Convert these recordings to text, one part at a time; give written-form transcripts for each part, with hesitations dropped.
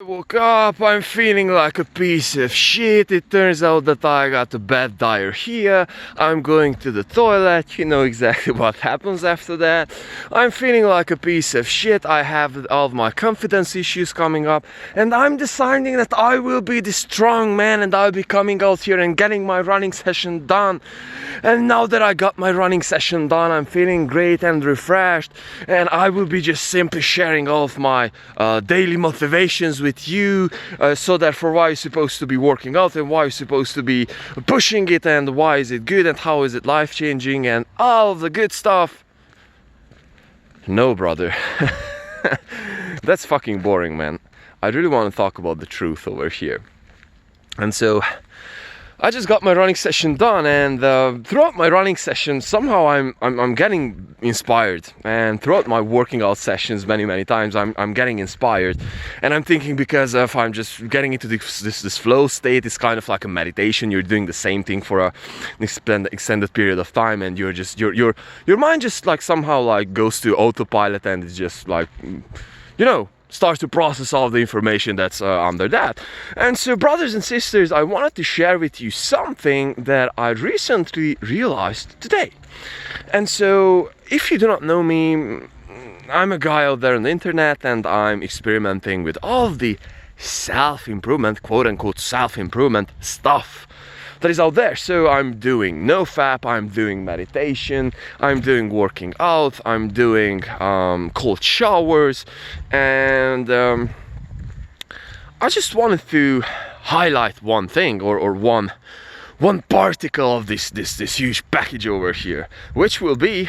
I woke up, I'm feeling like a piece of shit. It turns out that I got a bad diarrhea. I'm going to the toilet, you know exactly what happens after that. I'm feeling like a piece of shit. I have all of my confidence issues coming up, and I'm deciding that I will be the strong man and I'll be coming out here and getting my running session done. And now that I got my running session done, I'm feeling great and refreshed, and I will be just simply sharing all of my daily motivations with you, so that for why you're supposed to be working out and why you're supposed to be pushing it and why is it good and how is it life-changing and all of the good stuff. No, brother. That's fucking boring, man. I really want to talk about the truth over here. And so I just got my running session done, and throughout my running session somehow I'm getting inspired, and throughout my working out sessions many times I'm getting inspired, and I'm thinking, because if I'm just getting into this flow state, it's kind of like a meditation. You're doing the same thing for an extended period of time, and you're just your mind just like somehow like goes to autopilot, and it's just like, you know, starts to process all the information that's under that. And so, brothers and sisters, I wanted to share with you something that I recently realized today. And so, if you do not know me, I'm a guy out there on the internet, and I'm experimenting with all of the self-improvement, quote-unquote self-improvement stuff that is out there. So I'm doing NoFap, I'm doing meditation, I'm doing working out, I'm doing cold showers, and I just wanted to highlight one thing, or one particle of this huge package over here, which will be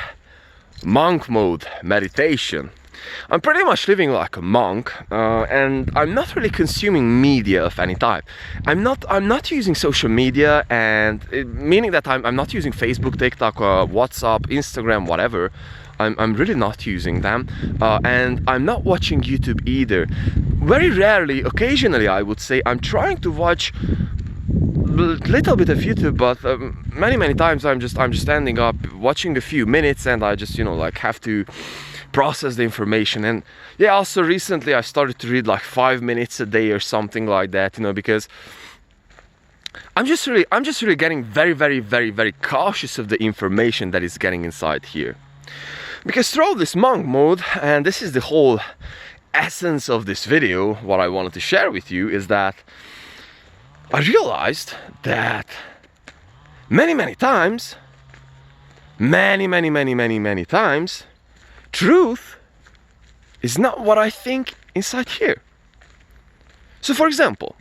monk mode meditation. I'm pretty much living like a monk, and I'm not really consuming media of any type. I'm not using social media, and meaning that I'm not using Facebook, TikTok, WhatsApp, Instagram, whatever. I'm really not using them, and I'm not watching YouTube either. Very rarely, occasionally, I would say, I'm trying to watch little bit of YouTube, but many times I'm just ending up watching a few minutes, and I just, you know, like have to process the information. And yeah, also recently I started to read like 5 minutes a day or something like that, you know, because I'm just really getting very cautious of the information that is getting inside here. Because throughout this monk mode, and this is the whole essence of this video, what I wanted to share with you is that I realized that many times, many times, truth is not what I think inside here. So for example,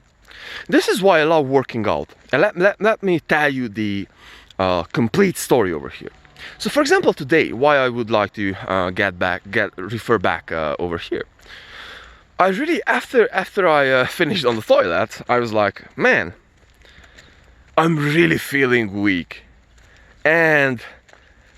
this is why I love working out, and let me tell you the complete story over here. So for example, today, why I would like to refer back over here. I really, after I finished on the toilet, I was like, man, I'm really feeling weak. And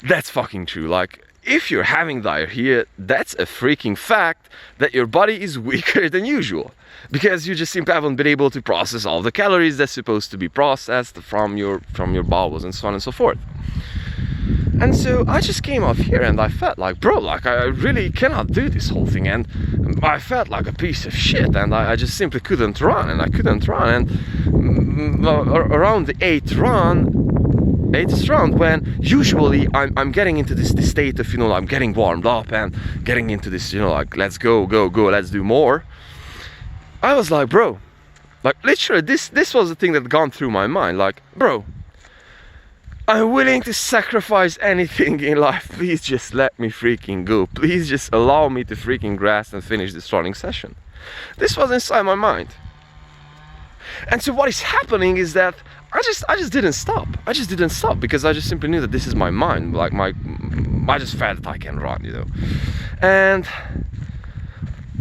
that's fucking true. Like, if you're having diarrhea, that's a freaking fact that your body is weaker than usual, because you just simply haven't been able to process all the calories that's supposed to be processed from your bowels and so on and so forth. And so I just came up here and I felt like, bro, like I really cannot do this whole thing, and I felt like a piece of shit, and I just simply couldn't run, and I couldn't run. And around the eighth round, when usually I'm getting into this state of, you know, I'm getting warmed up and getting into this, you know, like, let's go, let's do more. I was like, bro, like literally this was the thing that gone through my mind, like, bro, I'm willing to sacrifice anything in life. Please just let me freaking go. Please just allow me to freaking grasp and finish this running session. This was inside my mind. And so what is happening is that I just didn't stop. I just didn't stop, because I just simply knew that this is my mind. Like I just felt that I can run, you know. And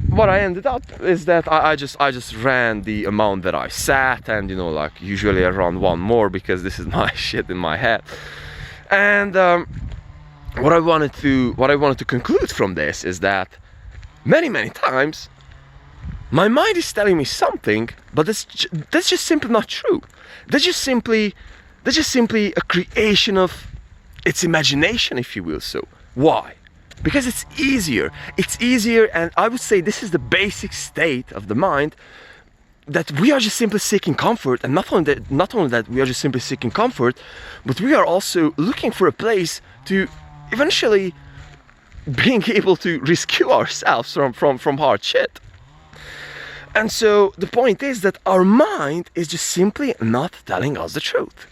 what I ended up is that I just ran the amount that I sat, and, you know, like usually I run one more because this is my shit in my head. And what I wanted to conclude from this is that many times my mind is telling me something, but that's just simply not true. That's just simply a creation of its imagination, if you will. So why? Because it's easier. It's easier, and I would say this is the basic state of the mind, that we are just simply seeking comfort, and not only that we are just simply seeking comfort, but we are also looking for a place to eventually being able to rescue ourselves from hard shit. And so the point is that our mind is just simply not telling us the truth.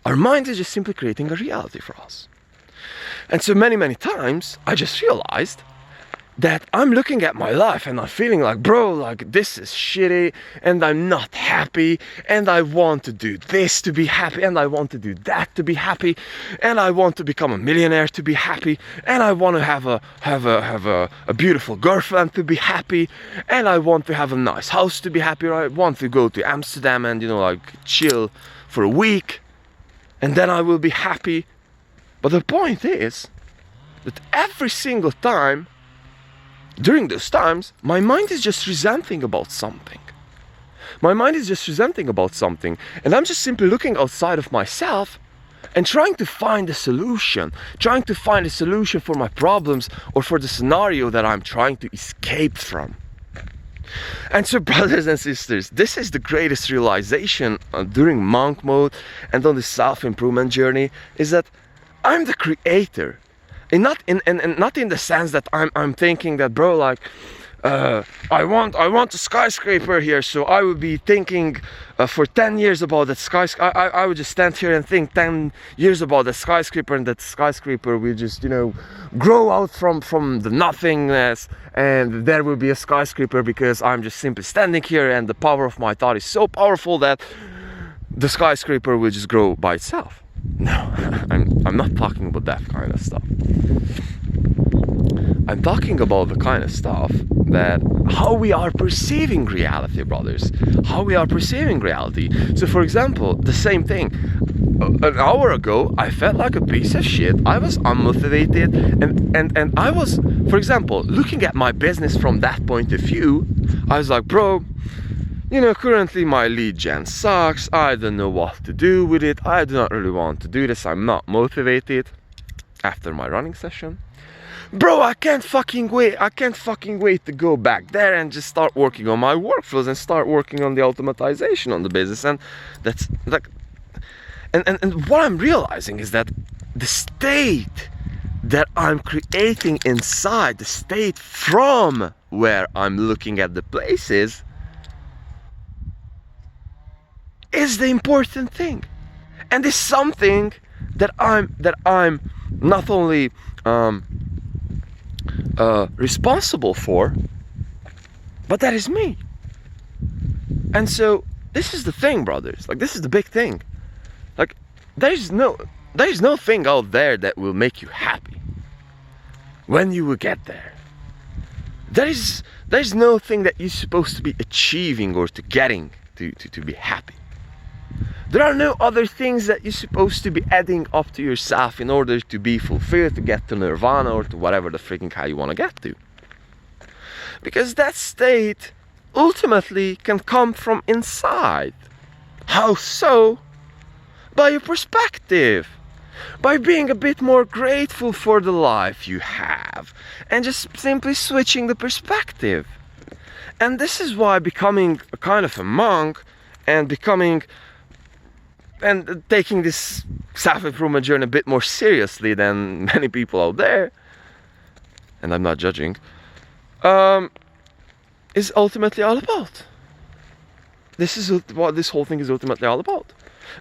Our mind is just simply creating a reality for us. And so many times I just realized that I'm looking at my life and I'm feeling like, bro, like this is shitty, and I'm not happy, and I want to do this to be happy, and I want to do that to be happy, and I want to become a millionaire to be happy, and I want to have a beautiful girlfriend to be happy, and I want to have a nice house to be happy, or I want to go to Amsterdam and, you know, like chill for a week, and then I will be happy. But the point is that every single time, during those times, my mind is just resenting about something. My mind is just resenting about something, and I'm just simply looking outside of myself and trying to find a solution, for my problems or for the scenario that I'm trying to escape from. And so, brothers and sisters, this is the greatest realization during monk mode and on this self-improvement journey, is that I'm the creator. And not in the sense that I'm thinking that, bro, like I want a skyscraper here, so I would be thinking for 10 years about that skyscraper. I would just stand here and think 10 years about the skyscraper, and that skyscraper will just, you know, grow out from the nothingness, and there will be a skyscraper because I'm just simply standing here, and the power of my thought is so powerful that the skyscraper will just grow by itself. No, I'm not talking about that kind of stuff. I'm talking about the kind of stuff that how we are perceiving reality, brothers. How we are perceiving reality. So, for example, the same thing. An hour ago, I felt like a piece of shit. I was unmotivated, and I was, for example, looking at my business from that point of view. I was like, bro, you know, currently my lead gen sucks. I don't know what to do with it. I do not really want to do this. I'm not motivated after my running session. Bro, I can't fucking wait. I can't fucking wait to go back there and just start working on my workflows and start working on the automatization on the business. And that's like, and what I'm realizing is that the state that I'm creating inside, the state from where I'm looking at the places, is the important thing, and is something that I'm not only responsible for, but that is me. And so this is the thing, brothers. Like, this is the big thing. Like, there is no thing out there that will make you happy when you will get there. There is no thing that you're supposed to be achieving or to getting to be happy. There are no other things that you're supposed to be adding up to yourself in order to be fulfilled, to get to Nirvana or to whatever the freaking hell you want to get to. Because that state ultimately can come from inside. How so? By your perspective. By being a bit more grateful for the life you have. And just simply switching the perspective. And this is why becoming a kind of a monk and taking this self-improvement journey a bit more seriously than many people out there, and I'm not judging, is ultimately all about. This is what this whole thing is ultimately all about.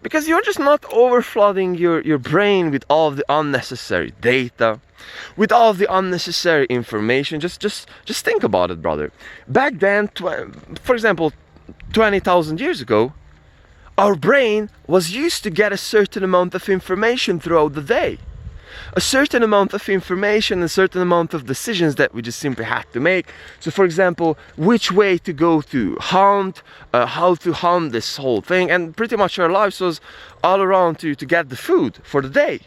Because you're just not overflooding your brain with all of the unnecessary data, with all of the unnecessary information. Just think about it, brother. Back then, for example, 20,000 years ago, our brain was used to get a certain amount of information throughout the day. A certain amount of information, a certain amount of decisions that we just simply had to make. So, for example, which way to go to hunt, how to hunt, this whole thing. And pretty much our lives was all around to get the food for the day.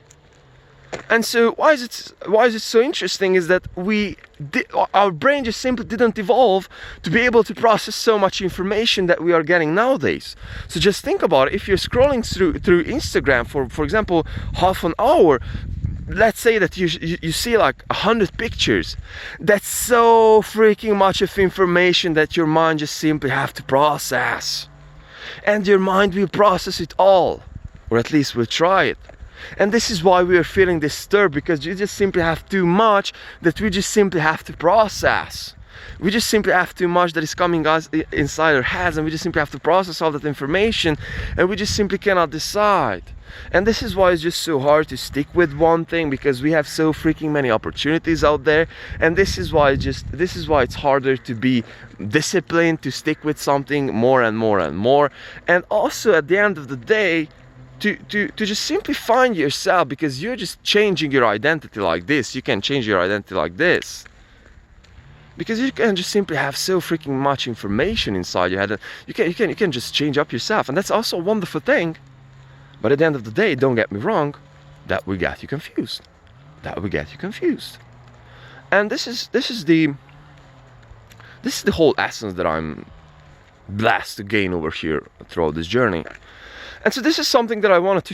And so why is it so interesting is that our brain just simply didn't evolve to be able to process so much information that we are getting nowadays. So just think about it. If you're scrolling through Instagram for example, half an hour, let's say that you see like 100 pictures. That's so freaking much of information that your mind just simply have to process. And your mind will process it all, or at least will try it. And this is why we are feeling disturbed, because you just simply have too much that we just simply have to process. We just simply have too much that is coming us inside our heads, and we just simply have to process all that information, and we just simply cannot decide. And this is why it's just so hard to stick with one thing, because we have so freaking many opportunities out there. And this is why it's harder to be disciplined, to stick with something more and more and more. And also at the end of the day, to just simply find yourself, because you're just changing your identity like this. You can change your identity like this, because you can just simply have so freaking much information inside your head. You can just change up yourself, and that's also a wonderful thing. But at the end of the day, don't get me wrong, that will get you confused. That will get you confused. And this is the whole essence that I'm blessed to gain over here throughout this journey. And so this is something that I wanted to